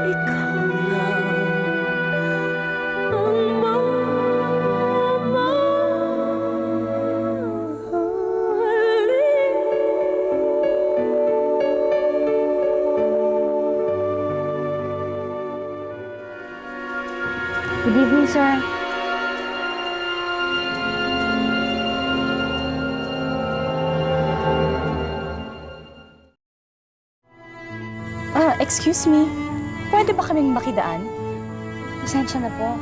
ikaw lang ang Good evening, sir. Excuse me. Pwede ba kaming makidaan? Pasensya na po.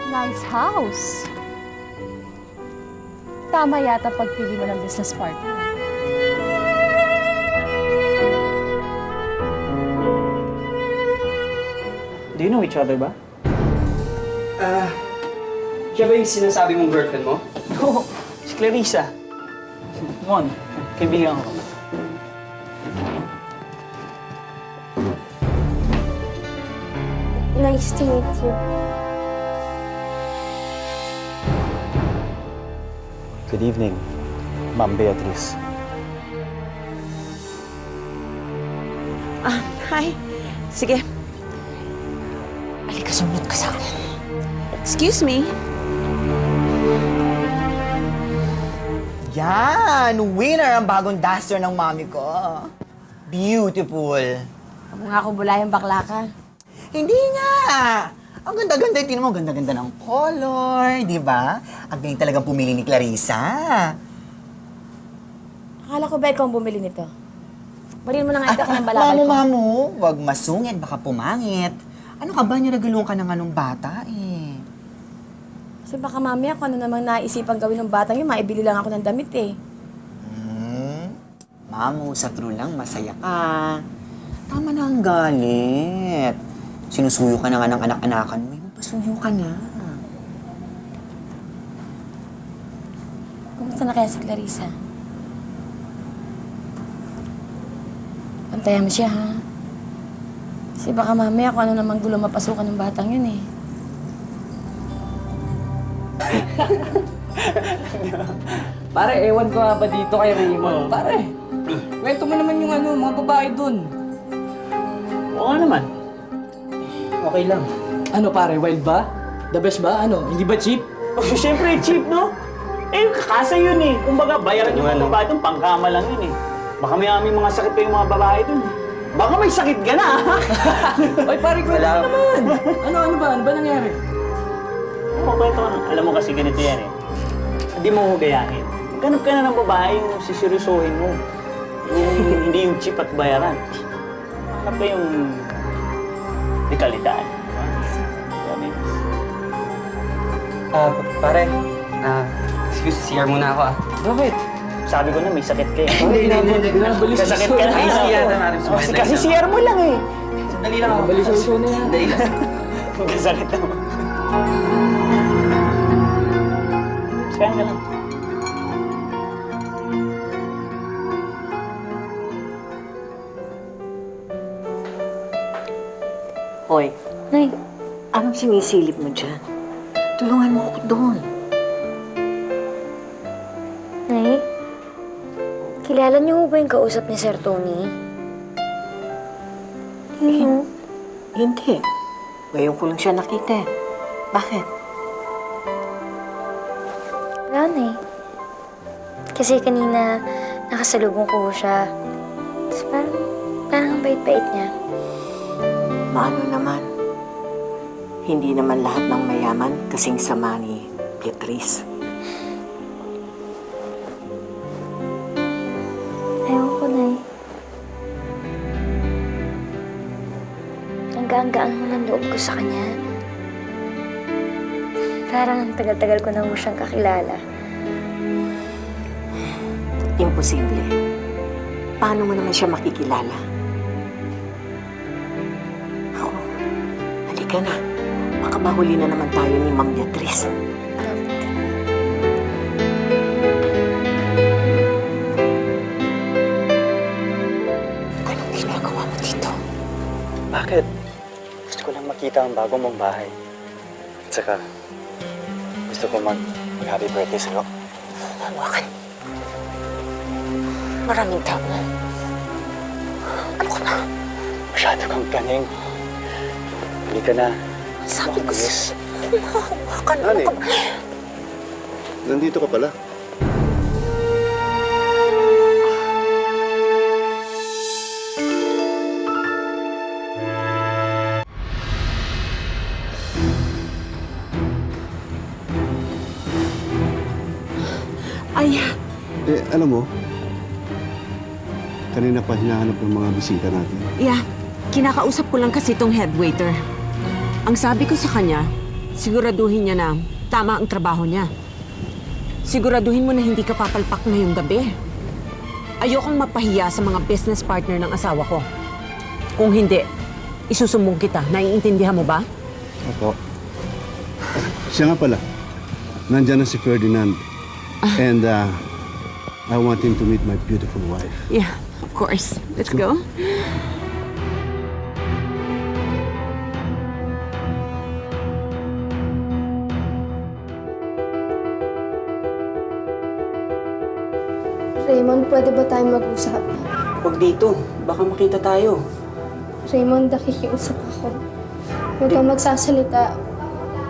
Nice house. Tama yata pagpili mo ng business partner. Do you know each other ba? Siya ba yung sinasabi mong girlfriend mo? Oo, si Clarissa. Come on, kaibigan ko. Nice to meet you. Good evening, Ma'am Beatrice. Hi. Sige. Halika, sumunod ka sa akin. Excuse me. Yan! Winner ang bagong duster ng mami ko. Beautiful. Huwag mo nga ako bulayan, bakla ka. Hindi nga! Ang ganda-ganda. Tingnan mo, ganda-ganda ng color, di ba? Ang galing talagang pumili ni Clarissa. Akala ko ba ikaw ang bumili nito? Barin mo na nga ito ng balakal ko. Mamu, wag masungit, baka pumangit. Ano ka ba, niragalong ka ng anong bata eh. Kasi baka mamaya kung ano namang naisipan gawin ng batang yun, maibili lang ako ng damit eh. Mamu, sa true lang, masaya ka. Tama na ang galit. Sinusuyo ka na nga ng anak-anakan mo, pasuyo ka na. Kumusta na kaya si Clarissa? Pantayan mo siya, ha? Kasi baka mamaya kung ano namang gulo mapasukan ng batang yun, eh. Pare, ewan ko nga ba dito kay Raymond? Pare, kwento mo naman yung mga babae dun. Oo naman. Okay lang. Ano pare, wild ba? The best ba? Hindi ba cheap? Oh, siyempre, cheap, no? Eh, kakasa yun eh. Kumbaga, bayaran yung mga babae doon, pangkama lang yun eh. Baka may mga sakit pa yung mga babae doon. Baka may sakit ka na, ha? Oy, pare, kwento mo naman. Ano ba? Ano ba nangyari? Oo, kwento ka na. Alam mo kasi ganito yan eh. Hindi mo hugayahin. Ganap ka na ng babae yung sisirusuhin mo. Hindi yung cheap at bayaran. Hanap ka yung dekalidad. Pare, excuse, CR muna ako Bakit? Sabi ko na may sakit ka eh. Hindi. Kasakit ka na. Ay, CR na natin. Kasi CR mo lang eh. Sandali lang ako. Bali sa uso na yan. Sandali lang. Kasakit naman. Kaya ka lang. Hoy, Nay, anong sinisilip mo dyan? Tulungan mo ako doon. Nay, kilala niyo ba yung kausap ni Sir Tony? Hindi. Ngayon ko lang siya nakita eh. Bakit? Wala, Nay. Kasi kanina nakasalubong ko siya. Tapos parang ang bait-bait niya. Paano naman? Hindi naman lahat ng mayaman kasing sama ni Beatrice. Ayaw ko, Nay. Ang gaan-gaan mo ng loob ko sa kanya. Parang ang tagal-tagal ko na mo siyang kakilala. Imposible. Paano mo naman siya makikilala? Ako, halika na. Baka mahuli na naman tayo ni Ma'am Beatrice. Anong ginagawa mo dito? Bakit? Gusto ko lang makita ang bago mong bahay. At saka, gusto ko mag-happy birthday sa'yo. Hawakan. Maraming tao. Masyado kang ganing. Halika na. Sabi ko Yes. Hawakan mo Honey, ka. nandito ka pala. Ay, Alam mo, kanina pa hinahanap ng mga bisita natin. Kinakausap ko lang kasi itong head waiter. Ang sabi ko sa kanya, siguraduhin niya na tama ang trabaho niya. Siguraduhin mo na hindi ka papalpak ngayong gabi. Ayokong mapahiya sa mga business partner ng asawa ko. Kung hindi, isusumbong kita. Naiintindihan mo ba? Opo. Siya nga pala, nandyan na si Ferdinand. And I want him to meet my beautiful wife. Yeah, of course. Let's go. Raymond, pwede ba tayo mag-usap? Huwag dito. Baka makita tayo. Raymond, nakikiusap ako. Huwag kang magsasalita.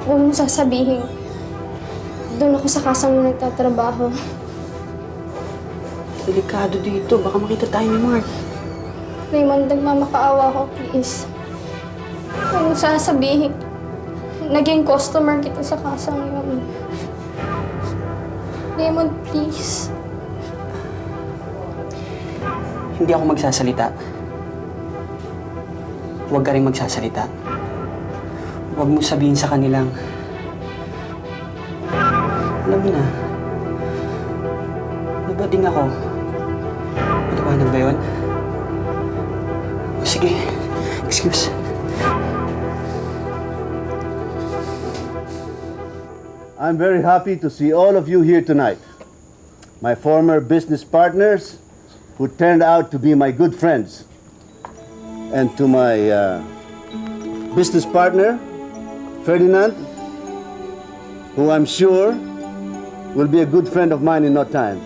Huwag mo sasabihin. Doon ako sa kasang nagtatrabaho. Delikado dito. Baka makita tayo ni Mark. Raymond, nagmamakaawa ako, please. Huwag mo sasabihin. Naging customer kita sa kasang yun. Raymond, please. Hindi ako magsasalita. Huwag ka rin magsasalita. Huwag mo sabihin sa kanilang, alam mo na, nabading ako. Maliwanag ba yun? O sige, excuse. I'm very happy to see all of you here tonight. My former business partners who turned out to be my good friends. And to my business partner, Ferdinand, who I'm sure will be a good friend of mine in no time.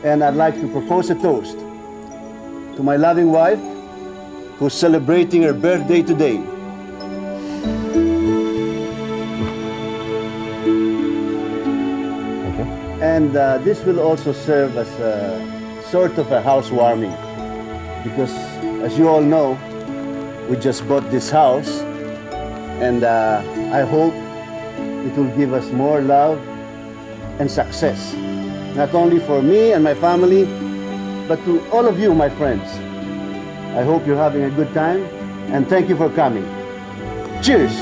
And I'd like to propose a toast to my loving wife, who's celebrating her birthday today. And this will also serve as a sort of a housewarming. Because as you all know, we just bought this house. And I hope it will give us more love and success. Not only for me and my family, but to all of you, my friends. I hope you're having a good time. And thank you for coming. Cheers!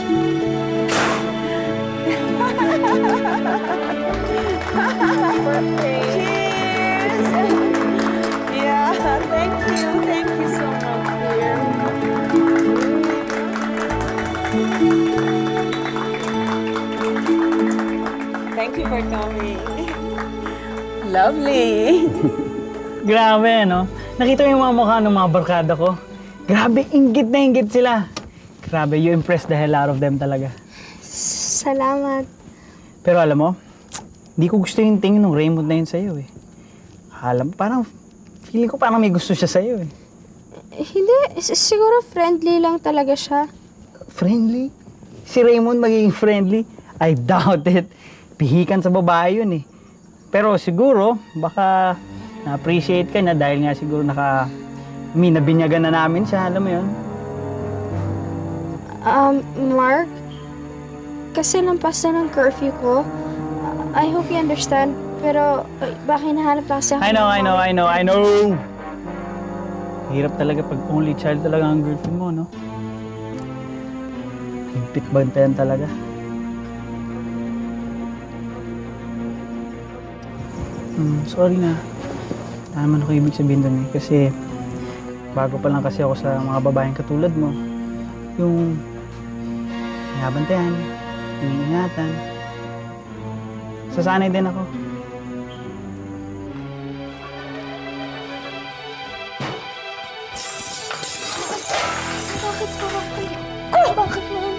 Thank you so much, dear. Thank you for coming. Lovely. Grabe, no? Nakita mo yung mga mukha ng mga barkada ko? Grabe, inggit na inggit sila. Grabe, you impressed the hell out of them talaga. Salamat. Pero alam mo, hindi ko gusto yung tingin ng Raymond na yun sa'yo eh. Alam, parang, feeling ko parang may gusto siya sa'yo eh. Hindi, siguro friendly lang talaga siya. Friendly? Si Raymond magiging friendly? I doubt it. Pihikan sa babae yun eh. Pero siguro, baka na-appreciate ka niya dahil nga siguro nabinyagan na namin siya, alam mo yun? Mark, kasi lampas na ng curfew ko. I hope you understand. Pero, baka hinahanap na kasi ako. I know. Hirap talaga pag only child talaga ang girlfriend mo, no? Higpit bantayan talaga. Sorry na. Naman ako ibig sabihin doon eh. Kasi bago pa lang kasi ako sa mga babaeng katulad mo. Yung binabantayan, iniingatan. Sasanay din ako. Bakit naman?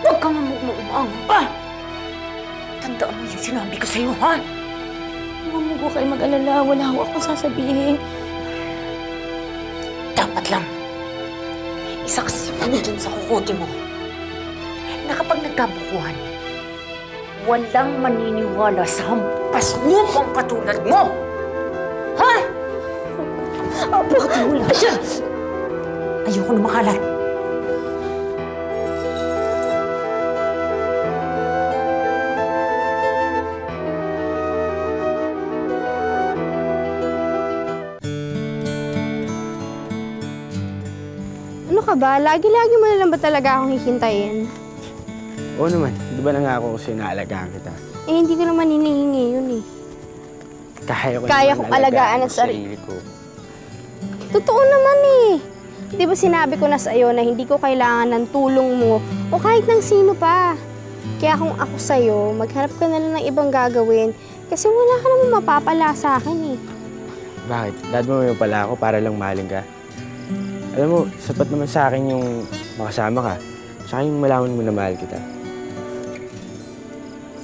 Huwag kang mamugmumang pa! Tandaan mo yung sinabi ko sa'yo, ha? Huwag mo kayo mag-alala. Wala akong sasabihin. dapat lang. Isa kasi ano dun sa kukote mo na kapag nagkabukuhan, walang maniniwala sa hampas lupang katulad mo! Ha? Apo, wala siya! Ayoko na makalat. Ano ka ba? Lagi-lagi mo na lang ba talaga akong hihintayin? Oo naman, di ba nangako ko sa'yo na alagaan kita? Eh, hindi ko naman hinihingi yun eh. Kaya kong alagaan ang ang sarili ko. Totoo naman eh. Di ba sinabi ko na sa'yo na hindi ko kailangan ng tulong mo o kahit ng sino pa. Kaya kung ako sa'yo, maghanap ka na lang ng ibang gagawin kasi wala ka naman mapapala sa akin eh. Bakit? Dad mo yung pala ako para lang mahalin ka. Alam mo, sapat naman sa akin yung makasama ka. Saka yung malaman mo na mahal kita.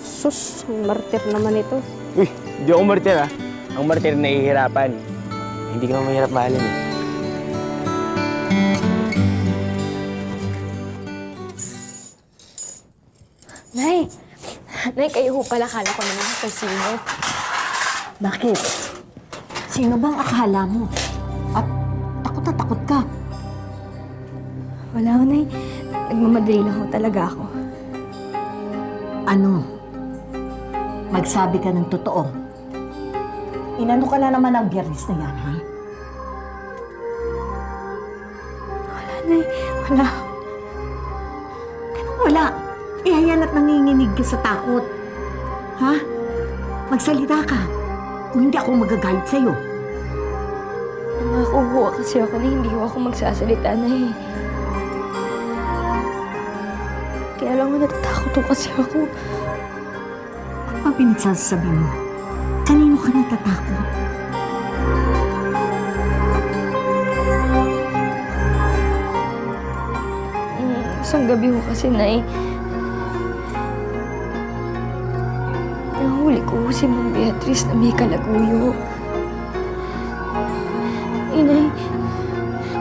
Sus, ang martir naman ito. Uy, hindi ako martir ah. Ang martir nahihirapan. Hindi ka naman mahirap mahalin eh. Nay! Nay, kayo ho pala. Kala ko naman kung sino. Bakit? Sino bang akala mo? At takot na takot ka. Wala ho, Nay. Nagmamadali lang ho talaga ako. Ano? Magsabi ka ng totoo. Inano ka na naman ang Biyernes na yan, ha? Wala, Nay. Wala. Anong wala? Eh, ayan at nanginginig ka sa takot. Ha? Magsalita ka. Kung hindi ako magagalit sa'yo. Nangako ho kasi ako na hindi ho ako magsasalita, Nay. Kaya lang ho natatakot ho kasi ako. Ano ba pinagsasabi mo? Kanino ka natatakot? Isang gabi ho kasi, Nay. Nahuli ko ho si Ma'am Beatrice na may kalaguyo. Inay,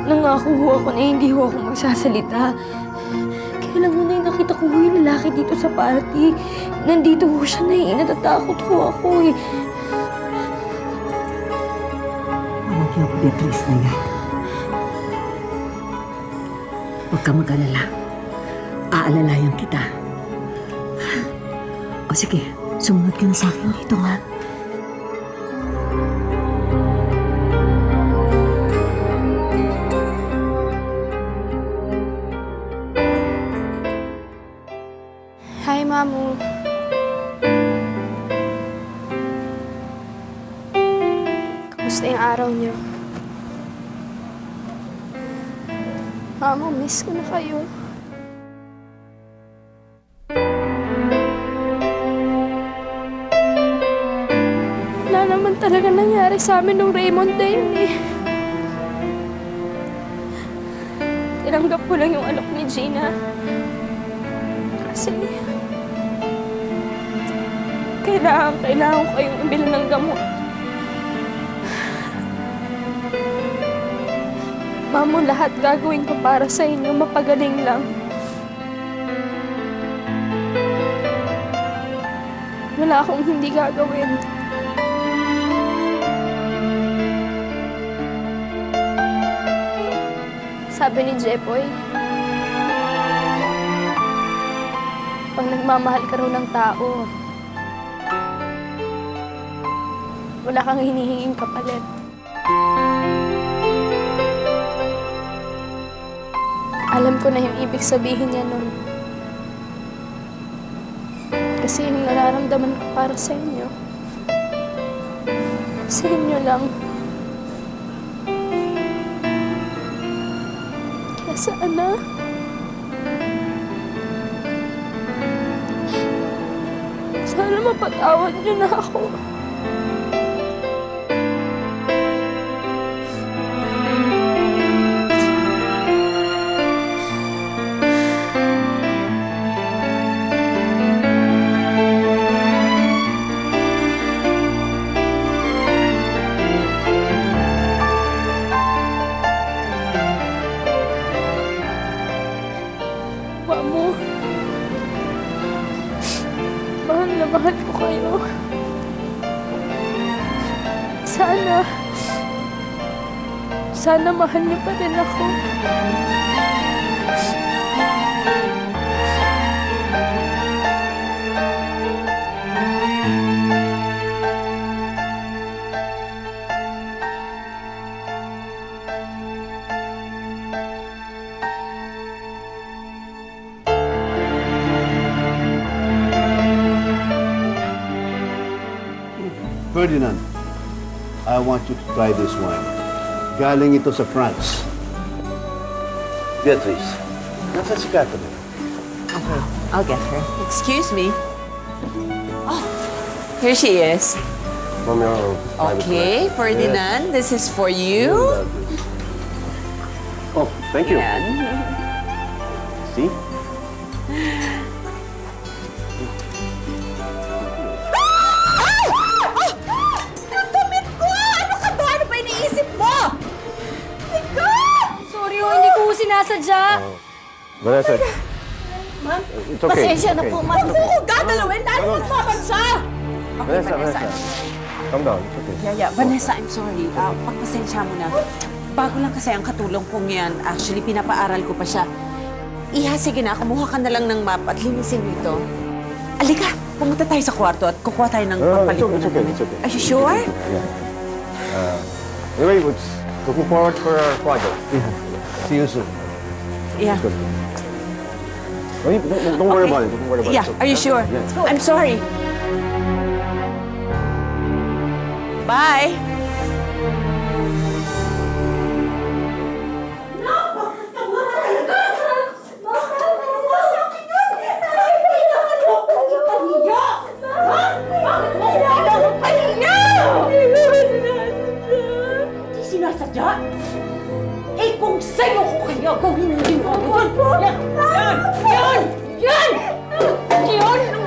nangako ho ako na hindi ho ako magsasalita. Kaya lang ho, Nay, nakita ko ho yung lalaki dito sa party. Nandito ho siya, Nay. Natatakot ho ako eh. Anak niyo, Beatrice na yan. Huwag ka mag-alala. Aalalayan kita. O sige, sumunod ka na sa akin dito, ha? Hi, Mamu. Kamusta yung araw niyo? Mamu, miss ko na kayo. Wala naman talaga nangyari sa amin nung Raymond na yun eh. Tinanggap ko lang yung alok ni Gina. Kasi kailangan ko kayong ibilan ng gamot. Mamo, lahat gagawin ko para sa inyo. Mapagaling lang. Wala akong hindi gagawin. Sabi ni Jepoy, pag nagmamahal ka raw ng tao, wala kang hinihinging kapalit. Alam ko na yung ibig sabihin niya nun. Kasi yung nararamdaman ko para sa inyo. Sa inyo lang. Kaya sana, sana mapatawad niyo na ako. Sana mahal niyo pa rin ako. Ferdinand, I want you to try this wine. Galing ito sa France. Beatrice, nasa si Catherine? Okay, I'll get her. Excuse me. Oh, here she is. Okay, Ferdinand, this is for you. Oh, thank you. Yan. See? Sorry hindi ko sinasadya. Vanessa, it's okay. Pasensya na po, ma'am. Huwag mo ko gagalawin dahil magpapansa! Vanessa, calm down. It's okay. Vanessa, I'm sorry. Pagpasensya mo na. Bago lang kasi ang katulong kong yan. Actually, pinapaaral ko pa siya. Iha, sige na. Kumuha ka na lang ng map at linisin mo ito. Alika, pumunta tayo sa kwarto at kukuha tayo ng pampalitan. It's okay, it's okay. Are you sure? Anyway, looking forward for our project. See you soon. Yeah. Don't worry about it. Don't worry about it. Yeah, are you sure? I'm sorry. Bye. Hindi sinasadya. Eh kung sa'yo ko kaya gawin mo din ako. Yan! Yan! Yan! Yan!